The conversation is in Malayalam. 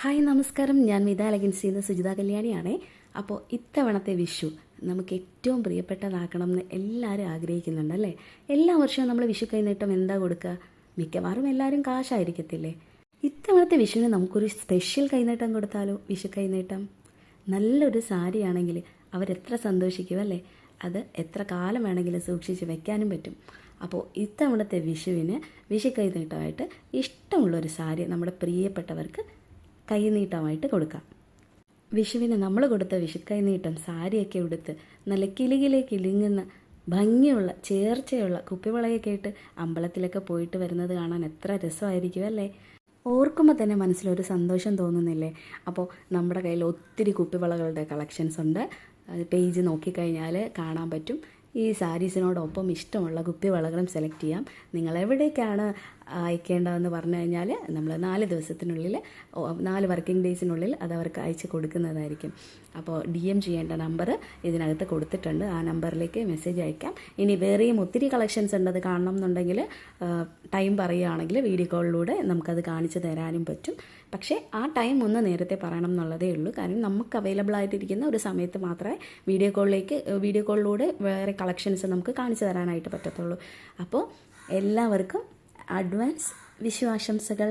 ഹായ് നമസ്കാരം, ഞാൻ മിത അലഗൻസിയിൽ നിന്ന് സുജിത കല്യാണിയാണേ. അപ്പോൾ ഇത്തവണത്തെ വിഷു നമുക്ക് ഏറ്റവും പ്രിയപ്പെട്ടതാക്കണം എന്ന് എല്ലാവരും ആഗ്രഹിക്കുന്നുണ്ടല്ലേ. എല്ലാ വർഷവും നമ്മൾ വിഷു കൈനീട്ടം എന്താ കൊടുക്കുക? മിക്കവാറും എല്ലാവരും കാശായിരിക്കത്തില്ലേ. ഇത്തവണത്തെ വിഷുവിന് നമുക്കൊരു സ്പെഷ്യൽ കൈനീട്ടം കൊടുത്താലോ? വിഷു കൈനീട്ടം നല്ലൊരു സാരിയാണെങ്കിൽ അവരെത്ര സന്തോഷിക്കും അല്ലേ. അത് എത്ര കാലം വേണമെങ്കിലും സൂക്ഷിച്ച് വെക്കാനും പറ്റും. അപ്പോൾ ഇത്തവണത്തെ വിഷുവിന് വിഷു കൈനീട്ടമായിട്ട് ഇഷ്ടമുള്ളൊരു സാരി നമ്മുടെ പ്രിയപ്പെട്ടവർക്ക് കൈനീട്ടമായിട്ട് കൊടുക്കാം. വിഷുവിന് നമ്മൾ കൊടുത്ത വിഷുക്കൈനീട്ടം സാരിയൊക്കെ ഉടുത്ത് നല്ല കിലുകിലുങ്ങുന്ന ഭംഗിയുള്ള ചേർച്ചയുള്ള കുപ്പിവളയൊക്കെ ഇട്ട് അമ്പലത്തിലൊക്കെ പോയിട്ട് വരുന്നത് കാണാൻ എത്ര രസമായിരിക്കും അല്ലേ. ഓർക്കുമ്പോൾ തന്നെ മനസ്സിലൊരു സന്തോഷം തോന്നുന്നില്ലേ. അപ്പോൾ നമ്മുടെ കയ്യിൽ ഒത്തിരി കുപ്പിവളകളുടെ കളക്ഷൻസ് ഉണ്ട്. പേജ് നോക്കിക്കഴിഞ്ഞാൽ കാണാൻ പറ്റും. ഈ സാരീസിനോടൊപ്പം ഇഷ്ടമുള്ള കുപ്പിവളകളും സെലക്ട് ചെയ്യാം. നിങ്ങൾ എവിടേക്കാണ് അയക്കേണ്ടതെന്ന് പറഞ്ഞു കഴിഞ്ഞാൽ നമ്മൾ 4 ദിവസത്തിനുള്ളിൽ 4 വർക്കിംഗ് ഡേയ്സിനുള്ളിൽ അത് അവർക്ക് അയച്ച് കൊടുക്കുന്നതായിരിക്കും. അപ്പോൾ DM ചെയ്യേണ്ട നമ്പർ ഇതിനകത്ത് കൊടുത്തിട്ടുണ്ട്. ആ നമ്പറിലേക്ക് മെസ്സേജ് അയക്കാം. ഇനി വേറെയും ഒത്തിരി കളക്ഷൻസ് ഉണ്ട്. അത് കാണണം എന്നുണ്ടെങ്കിൽ ടൈം പറയുകയാണെങ്കിൽ വീഡിയോ കോളിലൂടെ നമുക്കത് കാണിച്ചു തരാനും പറ്റും. പക്ഷേ ആ ടൈം ഒന്ന് നേരത്തെ പറയണം എന്നുള്ളതേ ഉള്ളൂ. കാരണം നമുക്ക് അവൈലബിൾ ആയിട്ടിരിക്കുന്ന ഒരു സമയത്ത് മാത്രമേ വീഡിയോ കോളിലൂടെ വേറെ കളക്ഷൻസ് നമുക്ക് കാണിച്ചു തരാനായിട്ട് പറ്റത്തുള്ളൂ. അപ്പോൾ എല്ലാവർക്കും അഡ്വാൻസ് വിഷു ആശംസകൾ.